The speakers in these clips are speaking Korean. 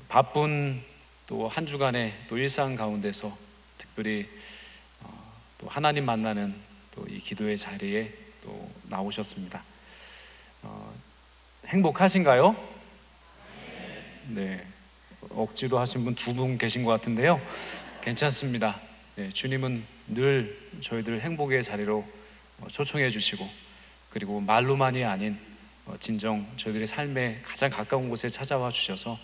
바쁜 또 한 주간의 또 일상 가운데서 특별히 또 하나님 만나는 또 이 기도의 자리에 또 나오셨습니다. 행복하신가요? 네, 억지로 하신 분 2분 계신 것 같은데요. 괜찮습니다. 네, 주님은 늘 저희들 행복의 자리로 초청해 주시고, 그리고 말로만이 아닌 진정 저희들의 삶에 가장 가까운 곳에 찾아와 주셔서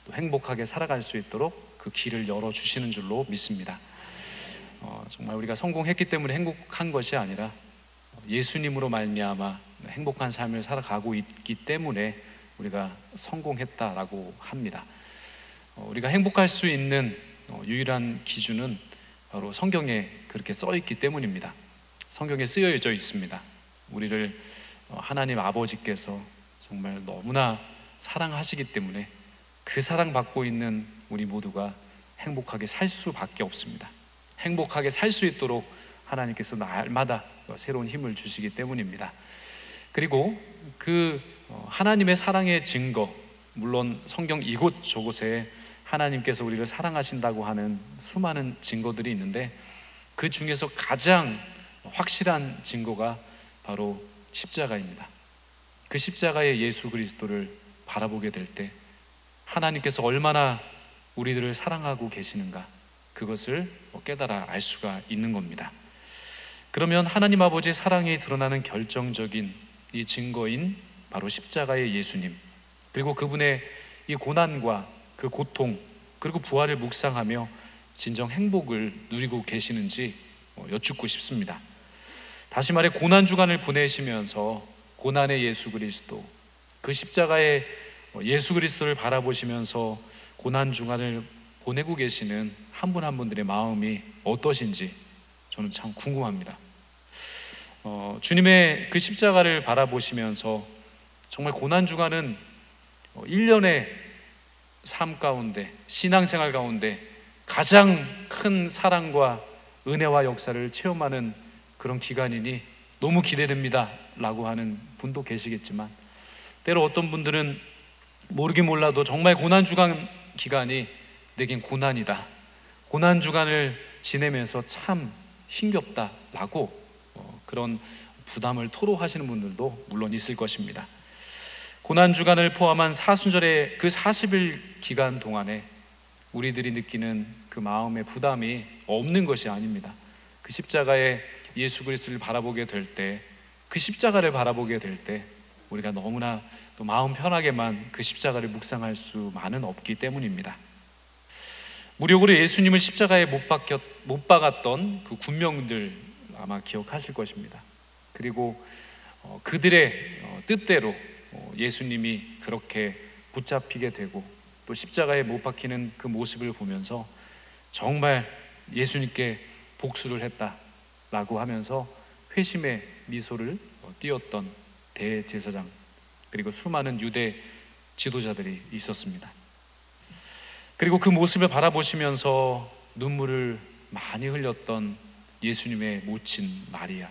또 행복하게 살아갈 수 있도록 그 길을 열어주시는 줄로 믿습니다. 정말 우리가 성공했기 때문에 행복한 것이 아니라 예수님으로 말미암아 행복한 삶을 살아가고 있기 때문에 우리가 성공했다라고 합니다. 우리가 행복할 수 있는 유일한 기준은 바로 성경에 그렇게 써 있기 때문입니다. 성경에 쓰여져 있습니다. 우리를 하나님 아버지께서 정말 너무나 사랑하시기 때문에 그 사랑받고 있는 우리 모두가 행복하게 살 수밖에 없습니다. 행복하게 살 수 있도록 하나님께서 날마다 새로운 힘을 주시기 때문입니다. 그리고 그 하나님의 사랑의 증거, 물론 성경 이곳저곳에 하나님께서 우리를 사랑하신다고 하는 수많은 증거들이 있는데, 그 중에서 가장 확실한 증거가 바로 십자가입니다. 그 십자가의 예수 그리스도를 바라보게 될 때 하나님께서 얼마나 우리들을 사랑하고 계시는가, 그것을 깨달아 알 수가 있는 겁니다. 그러면 하나님 아버지의 사랑이 드러나는 결정적인 이 증거인 바로 십자가의 예수님, 그리고 그분의 이 고난과 그 고통, 그리고 부활을 묵상하며 진정 행복을 누리고 계시는지 여쭙고 싶습니다. 다시 말해, 고난 주간을 보내시면서 고난의 예수 그리스도, 그 십자가의 예수 그리스도를 바라보시면서 고난 주간을 보내고 계시는 한 분 한 분들의 마음이 어떠신지 저는 참 궁금합니다. 주님의 그 십자가를 바라보시면서 정말 고난 주간은 1년의 삶 가운데, 신앙생활 가운데 가장 큰 사랑과 은혜와 역사를 체험하는 그런 기간이니 너무 기대됩니다 라고 하는 분도 계시겠지만, 때로 어떤 분들은 모르긴 몰라도 정말 고난주간 기간이 내겐 고난이다, 고난주간을 지내면서 참 힘겹다라고 그런 부담을 토로하시는 분들도 물론 있을 것입니다. 고난주간을 포함한 사순절의 그 40일 기간 동안에 우리들이 느끼는 그 마음의 부담이 없는 것이 아닙니다. 그 십자가의 예수 그리스도를 바라보게 될 때, 그 십자가를 바라보게 될 때 우리가 너무나 또 마음 편하게만 그 십자가를 묵상할 수만은 없기 때문입니다. 무력으로 예수님을 십자가에 못 박았던 그 군병들 아마 기억하실 것입니다. 그리고 그들의 뜻대로 예수님이 그렇게 붙잡히게 되고 또 십자가에 못 박히는 그 모습을 보면서 정말 예수님께 복수를 했다라고 하면서 회심의 미소를 띄었던 대제사장, 그리고 수많은 유대 지도자들이 있었습니다. 그리고 그 모습을 바라보시면서 눈물을 많이 흘렸던 예수님의 모친 마리아,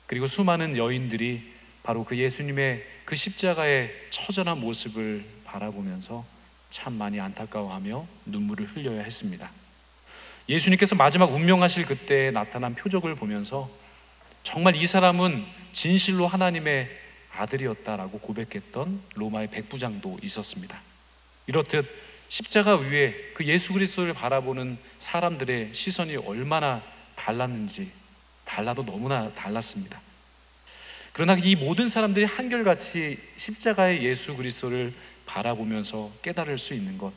그리고 수많은 여인들이 바로 그 예수님의 그 십자가의 처절한 모습을 바라보면서 참 많이 안타까워하며 눈물을 흘려야 했습니다. 예수님께서 마지막 운명하실 그때 나타난 표적을 보면서 정말 이 사람은 진실로 하나님의 아들이었다라고 고백했던 로마의 백부장도 있었습니다. 이렇듯 십자가 위에 그 예수 그리스도를 바라보는 사람들의 시선이 얼마나 달랐는지, 달라도 너무나 달랐습니다. 그러나 이 모든 사람들이 한결같이 십자가의 예수 그리스도를 바라보면서 깨달을 수 있는 것,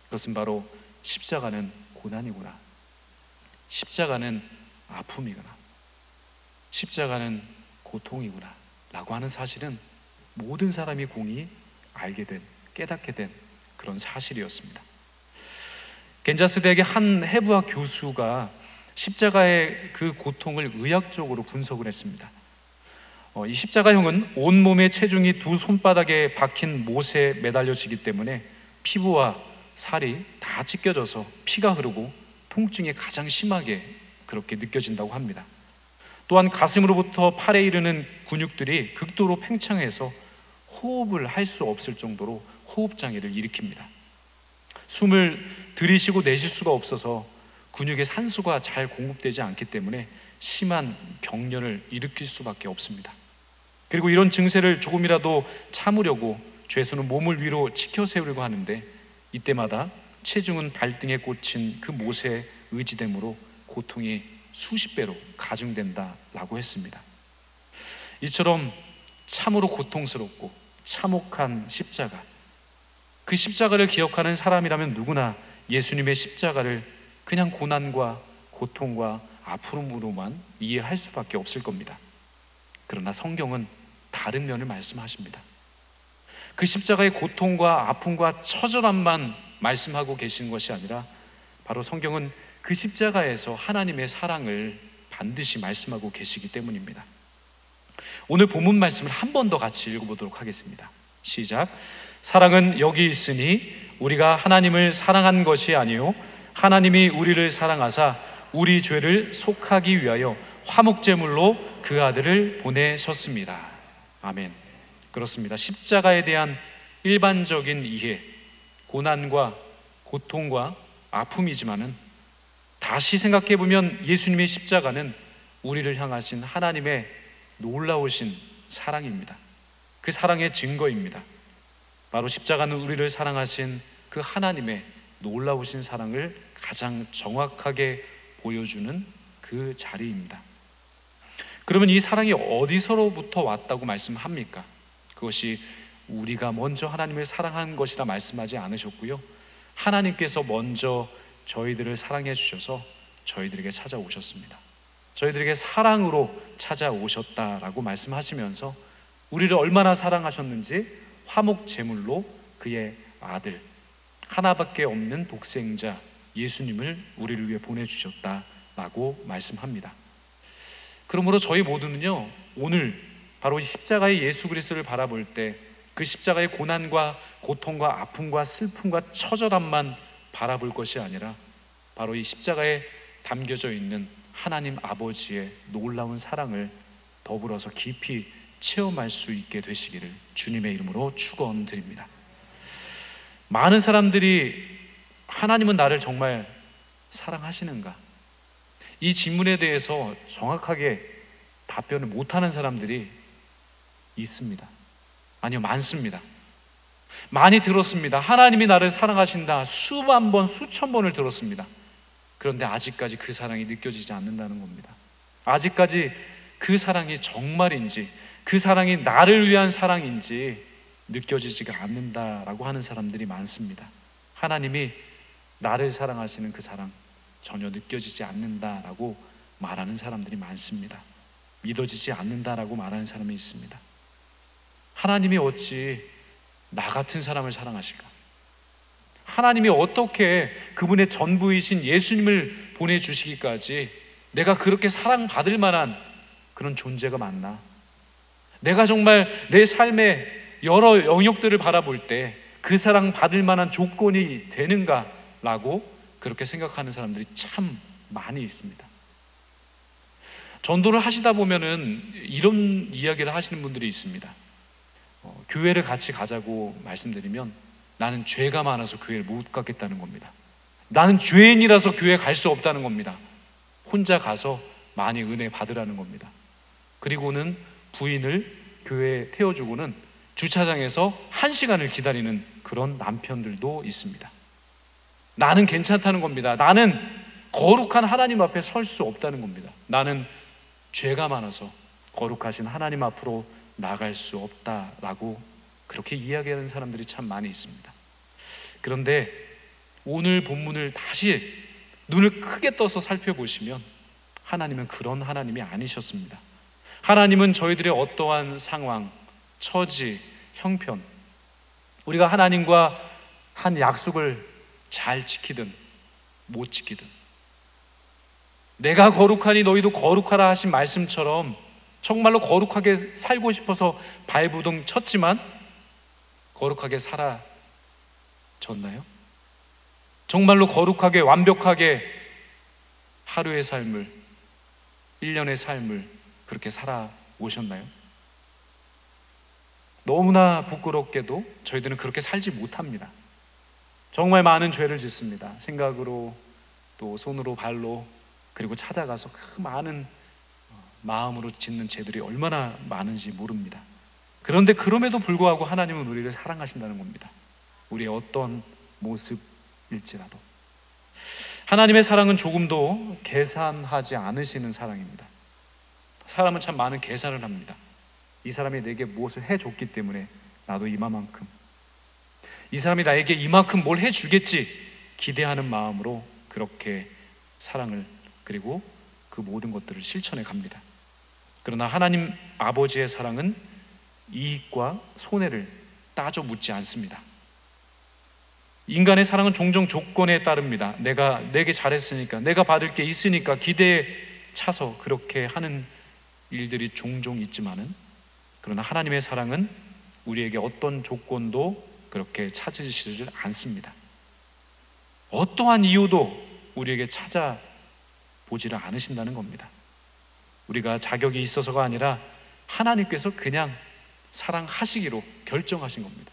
그것은 바로 십자가는 고난이구나, 십자가는 아픔이구나, 십자가는 고통이구나 라고 하는 사실은 모든 사람이 공히 알게 된, 깨닫게 된 그런 사실이었습니다. 겐자스 대학의 한 해부학 교수가 십자가의 그 고통을 의학적으로 분석을 했습니다. 이 십자가형은 온몸의 체중이 두 손바닥에 박힌 못에 매달려지기 때문에 피부와 살이 다 찢겨져서 피가 흐르고 통증이 가장 심하게 그렇게 느껴진다고 합니다. 또한 가슴으로부터 팔에 이르는 근육들이 극도로 팽창해서 호흡을 할 수 없을 정도로 호흡장애를 일으킵니다. 숨을 들이쉬고 내쉴 수가 없어서 근육에 산소가 잘 공급되지 않기 때문에 심한 경련을 일으킬 수밖에 없습니다. 그리고 이런 증세를 조금이라도 참으려고 죄수는 몸을 위로 치켜 세우려고 하는데 이때마다 체중은 발등에 꽂힌 그 못에 의지됨으로 고통이 수십 배로 가중된다라고 했습니다. 이처럼 참으로 고통스럽고 참혹한 십자가, 그 십자가를 기억하는 사람이라면 누구나 예수님의 십자가를 그냥 고난과 고통과 아픔으로만 이해할 수밖에 없을 겁니다. 그러나 성경은 다른 면을 말씀하십니다. 그 십자가의 고통과 아픔과 처절함만 말씀하고 계시는 것이 아니라 바로 성경은 그 십자가에서 하나님의 사랑을 반드시 말씀하고 계시기 때문입니다. 오늘 본문 말씀을 한 번 더 같이 읽어보도록 하겠습니다. 시작. 사랑은 여기 있으니 우리가 하나님을 사랑한 것이 아니요 하나님이 우리를 사랑하사 우리 죄를 속하기 위하여 화목제물로 그 아들을 보내셨습니다. 아멘. 그렇습니다. 십자가에 대한 일반적인 이해, 고난과 고통과 아픔이지만은 다시 생각해 보면 예수님의 십자가는 우리를 향하신 하나님의 놀라우신 사랑입니다. 그 사랑의 증거입니다. 바로 십자가는 우리를 사랑하신 그 하나님의 놀라우신 사랑을 가장 정확하게 보여주는 그 자리입니다. 그러면 이 사랑이 어디서로부터 왔다고 말씀합니까? 그것이 우리가 먼저 하나님을 사랑한 것이라 말씀하지 않으셨고요, 하나님께서 먼저 저희들을 사랑해 주셔서 저희들에게 찾아오셨습니다. 저희들에게 사랑으로 찾아오셨다라고 말씀하시면서 우리를 얼마나 사랑하셨는지 화목 제물로 그의 아들, 하나밖에 없는 독생자 예수님을 우리를 위해 보내주셨다라고 말씀합니다. 그러므로 저희 모두는요, 오늘 바로 이 십자가의 예수 그리스도를 바라볼 때 그 십자가의 고난과 고통과 아픔과 슬픔과 처절함만 바라볼 것이 아니라 바로 이 십자가에 담겨져 있는 하나님 아버지의 놀라운 사랑을 더불어서 깊이 체험할 수 있게 되시기를 주님의 이름으로 축원드립니다. 많은 사람들이 하나님은 나를 정말 사랑하시는가? 이 질문에 대해서 정확하게 답변을 못하는 사람들이 있습니다. 아니요, 많습니다. 많이 들었습니다. 하나님이 나를 사랑하신다. 수만 번, 수천 번을 들었습니다. 그런데 아직까지 그 사랑이 느껴지지 않는다는 겁니다. 아직까지 그 사랑이 정말인지, 그 사랑이 나를 위한 사랑인지 느껴지지가 않는다라고 하는 사람들이 많습니다. 하나님이 나를 사랑하시는 그 사랑 전혀 느껴지지 않는다라고 말하는 사람들이 많습니다. 믿어지지 않는다라고 말하는 사람이 있습니다. 하나님이 어찌 나 같은 사람을 사랑하실까? 하나님이 어떻게 그분의 전부이신 예수님을 보내주시기까지 내가 그렇게 사랑받을 만한 그런 존재가 맞나? 내가 정말 내 삶의 여러 영역들을 바라볼 때 그 사랑 받을 만한 조건이 되는가? 라고 그렇게 생각하는 사람들이 참 많이 있습니다. 전도를 하시다 보면은 이런 이야기를 하시는 분들이 있습니다. 교회를 같이 가자고 말씀드리면 나는 죄가 많아서 교회를 못 가겠다는 겁니다. 나는 죄인이라서 교회 갈 수 없다는 겁니다. 혼자 가서 많이 은혜 받으라는 겁니다. 그리고는 부인을 교회에 태워주고는 주차장에서 1시간을 기다리는 그런 남편들도 있습니다. 나는 괜찮다는 겁니다. 나는 거룩한 하나님 앞에 설 수 없다는 겁니다. 나는 죄가 많아서 거룩하신 하나님 앞으로 나갈 수 없다라고 그렇게 이야기하는 사람들이 참 많이 있습니다. 그런데 오늘 본문을 다시 눈을 크게 떠서 살펴보시면 하나님은 그런 하나님이 아니셨습니다. 하나님은 저희들의 어떠한 상황, 처지, 형편, 우리가 하나님과 한 약속을 잘 지키든 못 지키든, 내가 거룩하니 너희도 거룩하라 하신 말씀처럼 정말로 거룩하게 살고 싶어서 발부동 쳤지만 거룩하게 살아졌나요? 정말로 거룩하게 완벽하게 하루의 삶을, 1년의 삶을 그렇게 살아오셨나요? 너무나 부끄럽게도 저희들은 그렇게 살지 못합니다. 정말 많은 죄를 짓습니다. 생각으로, 또 손으로, 발로, 그리고 찾아가서 그 많은 마음으로 짓는 죄들이 얼마나 많은지 모릅니다. 그런데 그럼에도 불구하고 하나님은 우리를 사랑하신다는 겁니다. 우리의 어떤 모습일지라도 하나님의 사랑은 조금도 계산하지 않으시는 사랑입니다. 사람은 참 많은 계산을 합니다. 이 사람이 내게 무엇을 해줬기 때문에 나도 이만큼, 이 사람이 나에게 이만큼 뭘 해주겠지 기대하는 마음으로 그렇게 사랑을, 그리고 그 모든 것들을 실천해 갑니다. 그러나 하나님 아버지의 사랑은 이익과 손해를 따져 묻지 않습니다. 인간의 사랑은 종종 조건에 따릅니다. 내게 잘했으니까, 내가 받을 게 있으니까 기대에 차서 그렇게 하는 일들이 종종 있지만은, 그러나 하나님의 사랑은 우리에게 어떤 조건도 그렇게 찾으시지 않습니다. 어떠한 이유도 우리에게 찾아보지를 않으신다는 겁니다. 우리가 자격이 있어서가 아니라 하나님께서 그냥 사랑하시기로 결정하신 겁니다.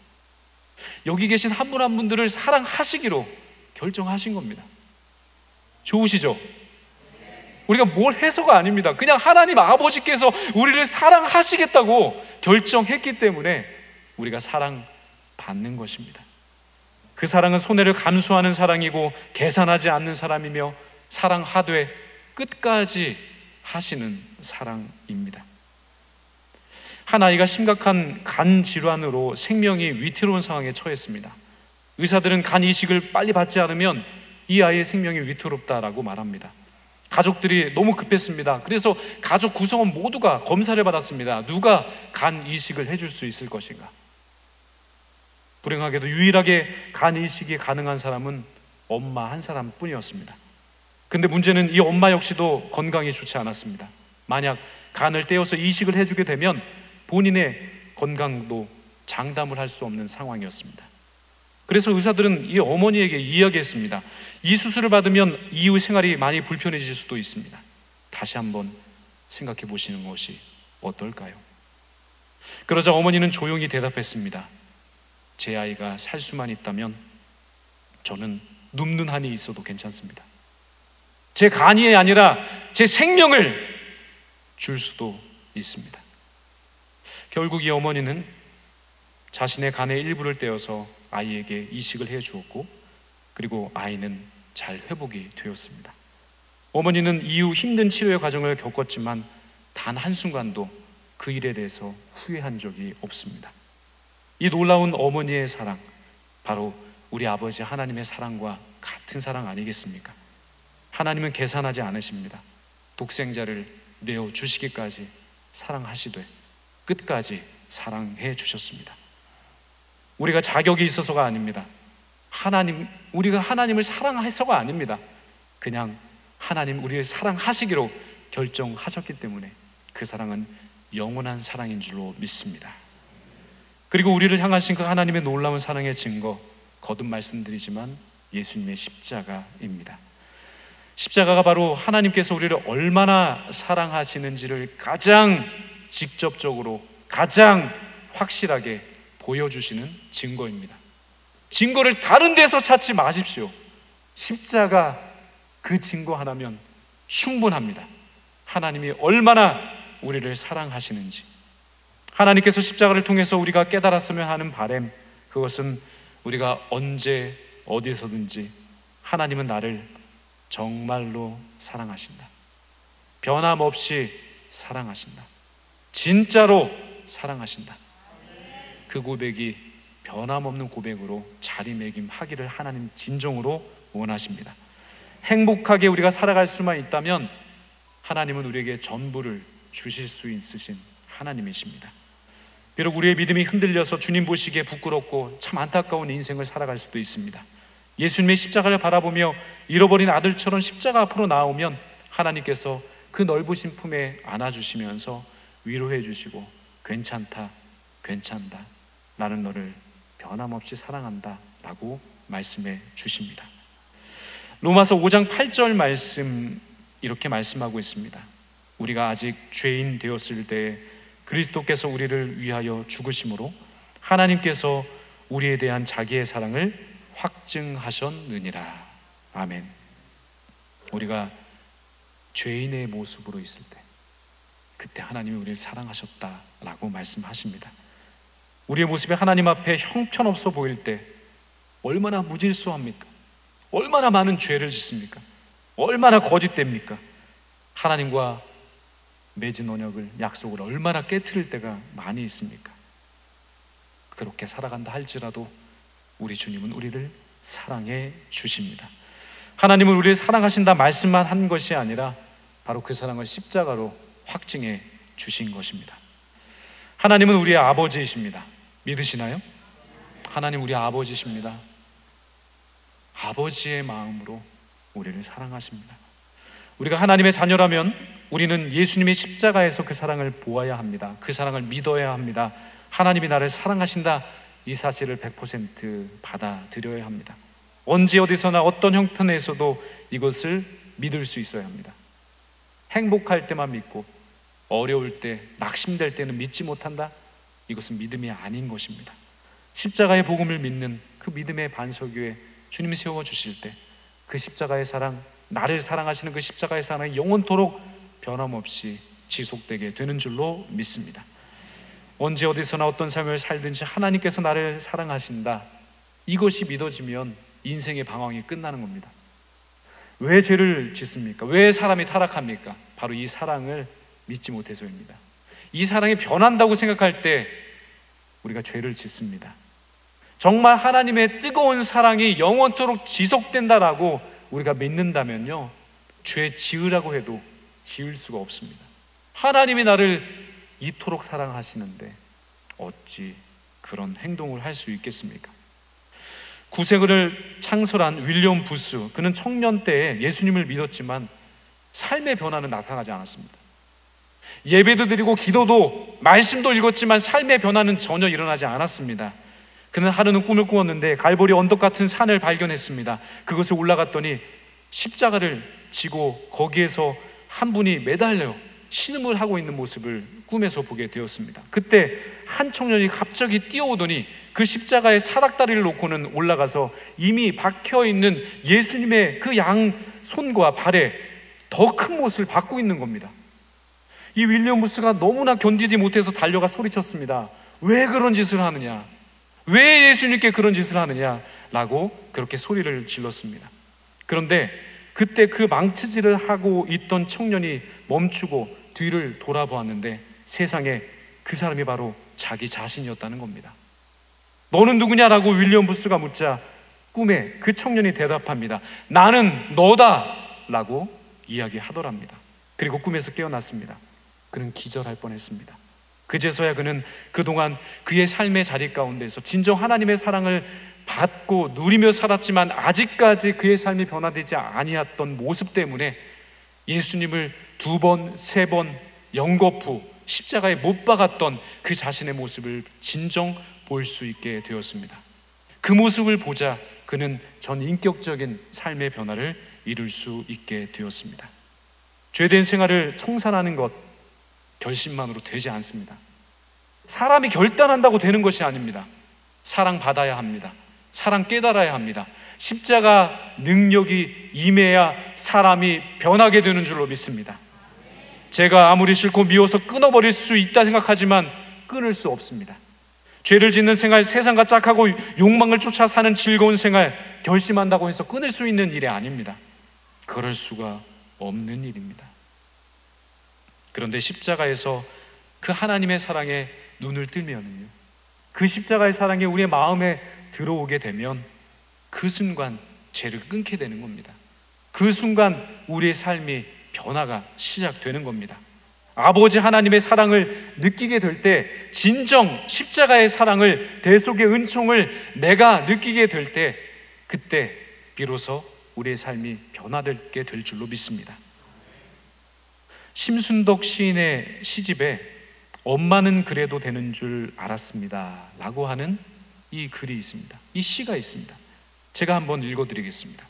여기 계신 한 분 한 분들을 사랑하시기로 결정하신 겁니다. 좋으시죠? 우리가 뭘 해서가 아닙니다. 그냥 하나님 아버지께서 우리를 사랑하시겠다고 결정했기 때문에 우리가 사랑받는 것입니다. 그 사랑은 손해를 감수하는 사랑이고 계산하지 않는 사람이며 사랑하되 끝까지 하시는 사랑입니다. 한 아이가 심각한 간 질환으로 생명이 위태로운 상황에 처했습니다. 의사들은 간 이식을 빨리 받지 않으면 이 아이의 생명이 위태롭다라고 말합니다. 가족들이 너무 급했습니다. 그래서 가족 구성원 모두가 검사를 받았습니다. 누가 간 이식을 해줄 수 있을 것인가? 불행하게도 유일하게 간 이식이 가능한 사람은 엄마 한 사람뿐이었습니다. 근데 문제는 이 엄마 역시도 건강이 좋지 않았습니다. 만약 간을 떼어서 이식을 해주게 되면 본인의 건강도 장담을 할 수 없는 상황이었습니다. 그래서 의사들은 이 어머니에게 이야기했습니다. 이 수술을 받으면 이후 생활이 많이 불편해질 수도 있습니다. 다시 한번 생각해 보시는 것이 어떨까요? 그러자 어머니는 조용히 대답했습니다. 제 아이가 살 수만 있다면 저는 눕는 한이 있어도 괜찮습니다. 제 간이 아니라 제 생명을 줄 수도 있습니다. 결국 이 어머니는 자신의 간의 일부를 떼어서 아이에게 이식을 해 주었고, 그리고 아이는 잘 회복이 되었습니다. 어머니는 이후 힘든 치료의 과정을 겪었지만 단 한순간도 그 일에 대해서 후회한 적이 없습니다. 이 놀라운 어머니의 사랑, 바로 우리 아버지 하나님의 사랑과 같은 사랑 아니겠습니까? 하나님은 계산하지 않으십니다. 독생자를 내어주시기까지 사랑하시되 끝까지 사랑해 주셨습니다. 우리가 자격이 있어서가 아닙니다. 우리가 하나님을 사랑해서가 아닙니다. 그냥 하나님 우리를 사랑하시기로 결정하셨기 때문에 그 사랑은 영원한 사랑인 줄로 믿습니다. 그리고 우리를 향하신 그 하나님의 놀라운 사랑의 증거, 거듭 말씀드리지만 예수님의 십자가입니다. 십자가가 바로 하나님께서 우리를 얼마나 사랑하시는지를 가장 직접적으로, 가장 확실하게 보여주시는 증거입니다. 증거를 다른 데서 찾지 마십시오. 십자가 그 증거 하나면 충분합니다. 하나님이 얼마나 우리를 사랑하시는지, 하나님께서 십자가를 통해서 우리가 깨달았으면 하는 바람, 그것은 우리가 언제 어디서든지 하나님은 나를 정말로 사랑하신다, 변함없이 사랑하신다, 진짜로 사랑하신다, 그 고백이 변함없는 고백으로 자리매김하기를 하나님 진정으로 원하십니다. 행복하게 우리가 살아갈 수만 있다면 하나님은 우리에게 전부를 주실 수 있으신 하나님이십니다. 비록 우리의 믿음이 흔들려서 주님 보시기에 부끄럽고 참 안타까운 인생을 살아갈 수도 있습니다. 예수님의 십자가를 바라보며 잃어버린 아들처럼 십자가 앞으로 나오면 하나님께서 그 넓으신 품에 안아주시면서 위로해 주시고 괜찮다, 괜찮다, 나는 너를 변함없이 사랑한다 라고 말씀해 주십니다. 로마서 5장 8절 말씀 이렇게 말씀하고 있습니다. 우리가 아직 죄인 되었을 때 그리스도께서 우리를 위하여 죽으심으로 하나님께서 우리에 대한 자기의 사랑을 확증하셨느니라. 아멘. 우리가 죄인의 모습으로 있을 때, 그때 하나님이 우리를 사랑하셨다라고 말씀하십니다. 우리의 모습이 하나님 앞에 형편없어 보일 때 얼마나 무질서합니까? 얼마나 많은 죄를 짓습니까? 얼마나 거짓됩니까? 하나님과 맺은 언약을, 약속을 얼마나 깨트릴 때가 많이 있습니까? 그렇게 살아간다 할지라도 우리 주님은 우리를 사랑해 주십니다. 하나님은 우리를 사랑하신다 말씀만 한 것이 아니라 바로 그 사랑을 십자가로 확증해 주신 것입니다. 하나님은 우리의 아버지이십니다. 믿으시나요? 하나님 우리 아버지십니다. 아버지의 마음으로 우리를 사랑하십니다. 우리가 하나님의 자녀라면 우리는 예수님의 십자가에서 그 사랑을 보아야 합니다. 그 사랑을 믿어야 합니다. 하나님이 나를 사랑하신다, 이 사실을 100% 받아들여야 합니다. 언제 어디서나 어떤 형편에서도 이것을 믿을 수 있어야 합니다. 행복할 때만 믿고 어려울 때, 낙심될 때는 믿지 못한다? 이것은 믿음이 아닌 것입니다. 십자가의 복음을 믿는 그 믿음의 반석 위에 주님이 세워주실 때 그 십자가의 사랑, 나를 사랑하시는 그 십자가의 사랑이 영원토록 변함없이 지속되게 되는 줄로 믿습니다. 언제 어디서나 어떤 삶을 살든지 하나님께서 나를 사랑하신다, 이것이 믿어지면 인생의 방황이 끝나는 겁니다. 왜 죄를 짓습니까? 왜 사람이 타락합니까? 바로 이 사랑을 믿지 못해서입니다. 이 사랑이 변한다고 생각할 때 우리가 죄를 짓습니다. 정말 하나님의 뜨거운 사랑이 영원토록 지속된다라고 우리가 믿는다면요, 죄 지으라고 해도 지을 수가 없습니다. 하나님이 나를 이토록 사랑하시는데 어찌 그런 행동을 할 수 있겠습니까? 구세군을 창설한 윌리엄 부스, 그는 청년 때에 예수님을 믿었지만 삶의 변화는 나타나지 않았습니다. 예배도 드리고 기도도, 말씀도 읽었지만 삶의 변화는 전혀 일어나지 않았습니다. 그는 하루는 꿈을 꾸었는데 갈보리 언덕 같은 산을 발견했습니다. 그것을 올라갔더니 십자가를 지고 거기에서 한 분이 매달려 신음을 하고 있는 모습을 꿈에서 보게 되었습니다. 그때 한 청년이 갑자기 뛰어오더니 그 십자가의 사닥다리를 놓고는 올라가서 이미 박혀있는 예수님의 그 양 손과 발에 더 큰 못을 받고 있는 겁니다. 이 윌리엄 부스가 너무나 견디지 못해서 달려가 소리쳤습니다. 왜 그런 짓을 하느냐? 왜 예수님께 그런 짓을 하느냐? 라고 그렇게 소리를 질렀습니다. 그런데 그때 그 망치질을 하고 있던 청년이 멈추고 뒤를 돌아보았는데 세상에 그 사람이 바로 자기 자신이었다는 겁니다. 너는 누구냐라고 윌리엄 부스가 묻자 꿈에 그 청년이 대답합니다. 나는 너다 라고 이야기하더랍니다. 그리고 꿈에서 깨어났습니다. 그는 기절할 뻔했습니다. 그제서야 그는 그동안 그의 삶의 자리 가운데서 진정 하나님의 사랑을 받고 누리며 살았지만 아직까지 그의 삶이 변화되지 아니었던 모습 때문에 예수님을 2번, 3번 연거푸 십자가에 못 박았던 그 자신의 모습을 진정 볼 수 있게 되었습니다. 그 모습을 보자 그는 전 인격적인 삶의 변화를 이룰 수 있게 되었습니다. 죄된 생활을 청산하는 것 결심만으로 되지 않습니다. 사람이 결단한다고 되는 것이 아닙니다. 사랑받아야 합니다. 사랑 깨달아야 합니다. 십자가 능력이 임해야 사람이 변하게 되는 줄로 믿습니다. 제가 아무리 싫고 미워서 끊어버릴 수 있다 생각하지만 끊을 수 없습니다. 죄를 짓는 생활, 세상과 짝하고 욕망을 쫓아 사는 즐거운 생활, 결심한다고 해서 끊을 수 있는 일이 아닙니다. 그럴 수가 없는 일입니다. 그런데 십자가에서 그 하나님의 사랑에 눈을 뜨면요, 그 십자가의 사랑이 우리의 마음에 들어오게 되면 그 순간 죄를 끊게 되는 겁니다. 그 순간 우리의 삶이 변화가 시작되는 겁니다. 아버지 하나님의 사랑을 느끼게 될 때, 진정 십자가의 사랑을, 대속의 은총을 내가 느끼게 될 때, 그때 비로소 우리의 삶이 변화되게 될 줄로 믿습니다. 심순덕 시인의 시집에 엄마는 그래도 되는 줄 알았습니다 라고 하는 이 글이 있습니다. 이 시가 있습니다. 제가 한번 읽어드리겠습니다.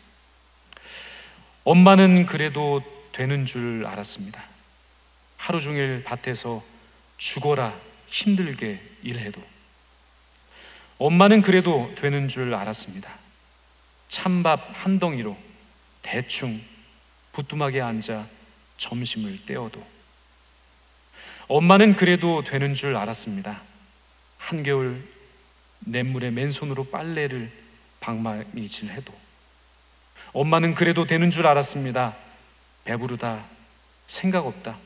엄마는 그래도 되는 줄 알았습니다. 하루 종일 밭에서 죽어라 힘들게 일해도. 엄마는 그래도 되는 줄 알았습니다. 찬밥 한 덩이로 대충 부뚜막에 앉아 점심을 때워도 엄마는 그래도 되는 줄 알았습니다. 한겨울 냇물에 맨손으로 빨래를 방망이질 해도 엄마는 그래도 되는 줄 알았습니다. 배부르다, 생각 없다,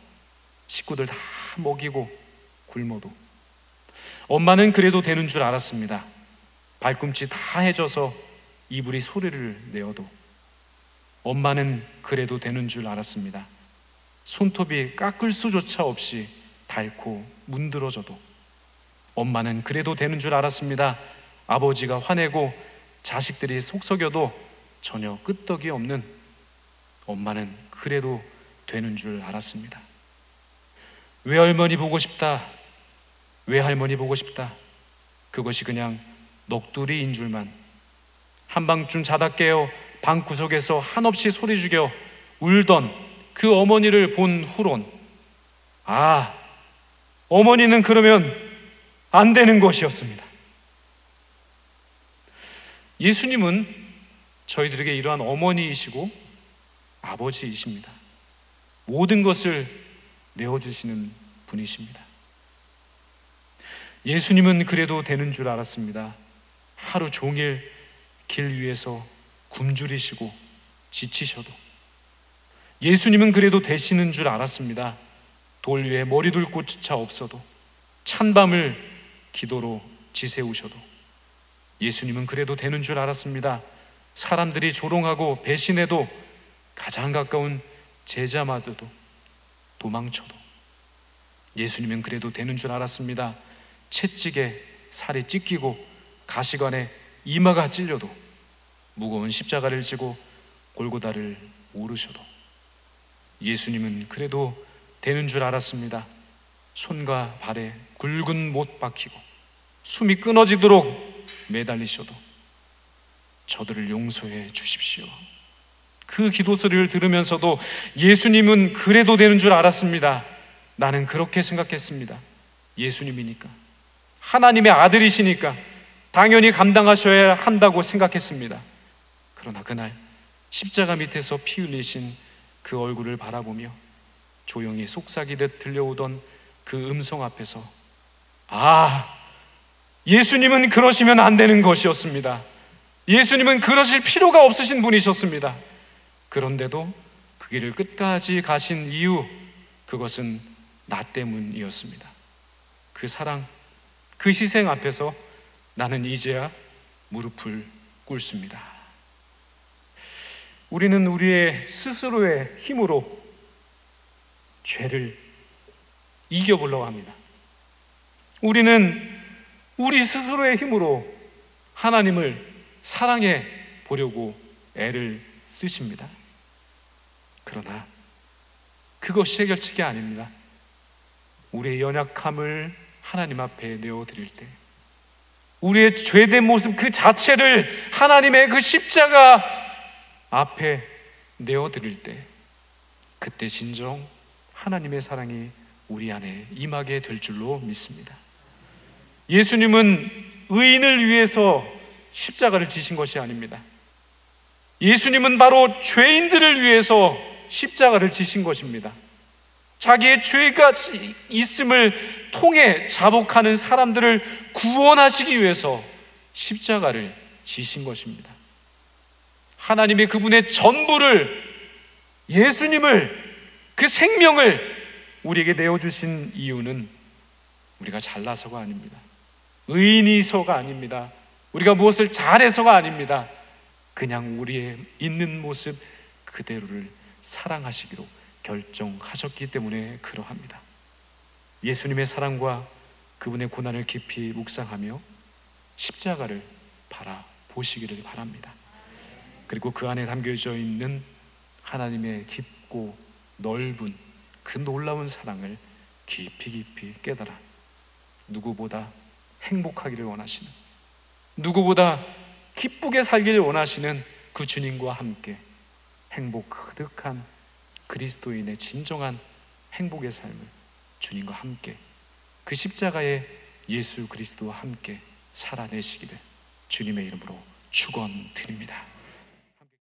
식구들 다 먹이고 굶어도 엄마는 그래도 되는 줄 알았습니다. 발꿈치 다 해져서 이불이 소리를 내어도 엄마는 그래도 되는 줄 알았습니다. 손톱이 깎을 수조차 없이 닳고 문드러져도 엄마는 그래도 되는 줄 알았습니다. 아버지가 화내고 자식들이 속썩여도 전혀 끄떡이 없는 엄마는 그래도 되는 줄 알았습니다. 외할머니 보고 싶다, 외할머니 보고 싶다, 그것이 그냥 넋두리인 줄만, 한밤중 자다 깨어 방구석에서 한없이 소리 죽여 울던 그 어머니를 본 후론, 아, 어머니는 그러면 안 되는 것이었습니다. 예수님은 저희들에게 이러한 어머니이시고 아버지이십니다. 모든 것을 내어주시는 분이십니다. 예수님은 그래도 되는 줄 알았습니다. 하루 종일 길 위에서 굶주리시고 지치셔도 예수님은 그래도 되시는 줄 알았습니다. 돌 위에 머리 둘 곳조차 없어도 찬밤을 기도로 지새우셔도 예수님은 그래도 되는 줄 알았습니다. 사람들이 조롱하고 배신해도 가장 가까운 제자마저도 도망쳐도 예수님은 그래도 되는 줄 알았습니다. 채찍에 살이 찢기고 가시관에 이마가 찔려도 무거운 십자가를 지고 골고다를 오르셔도 예수님은 그래도 되는 줄 알았습니다. 손과 발에 굵은 못 박히고 숨이 끊어지도록 매달리셔도 저들을 용서해 주십시오, 그 기도 소리를 들으면서도 예수님은 그래도 되는 줄 알았습니다. 나는 그렇게 생각했습니다. 예수님이니까, 하나님의 아들이시니까 당연히 감당하셔야 한다고 생각했습니다. 그러나 그날 십자가 밑에서 피 흘리신 그 얼굴을 바라보며 조용히 속삭이듯 들려오던 그 음성 앞에서 아, 예수님은 그러시면 안 되는 것이었습니다. 예수님은 그러실 필요가 없으신 분이셨습니다. 그런데도 그 길을 끝까지 가신 이유, 그것은 나 때문이었습니다. 그 사랑, 그 희생 앞에서 나는 이제야 무릎을 꿇습니다. 우리는 우리의 스스로의 힘으로 죄를 이겨보려고 합니다. 우리는 우리 스스로의 힘으로 하나님을 사랑해 보려고 애를 쓰십니다. 그러나 그것이 해결책이 아닙니다. 우리의 연약함을 하나님 앞에 내어드릴 때, 우리의 죄된 모습 그 자체를 하나님의 그 십자가 앞에 내어드릴 때, 그때 진정 하나님의 사랑이 우리 안에 임하게 될 줄로 믿습니다. 예수님은 의인을 위해서 십자가를 지신 것이 아닙니다. 예수님은 바로 죄인들을 위해서 십자가를 지신 것입니다. 자기의 죄가 있음을 통해 자복하는 사람들을 구원하시기 위해서 십자가를 지신 것입니다. 하나님의 그분의 전부를, 예수님을, 그 생명을 우리에게 내어주신 이유는 우리가 잘나서가 아닙니다. 의인이서가 아닙니다. 우리가 무엇을 잘해서가 아닙니다. 그냥 우리의 있는 모습 그대로를 사랑하시기로 결정하셨기 때문에 그러합니다. 예수님의 사랑과 그분의 고난을 깊이 묵상하며 십자가를 바라보시기를 바랍니다. 그리고 그 안에 담겨져 있는 하나님의 깊고 넓은 그 놀라운 사랑을 깊이 깨달아 누구보다 행복하기를 원하시는, 누구보다 기쁘게 살기를 원하시는 그 주님과 함께 행복 그득한 그리스도인의 진정한 행복의 삶을 주님과 함께, 그 십자가의 예수 그리스도와 함께 살아내시기를 주님의 이름으로 축원드립니다.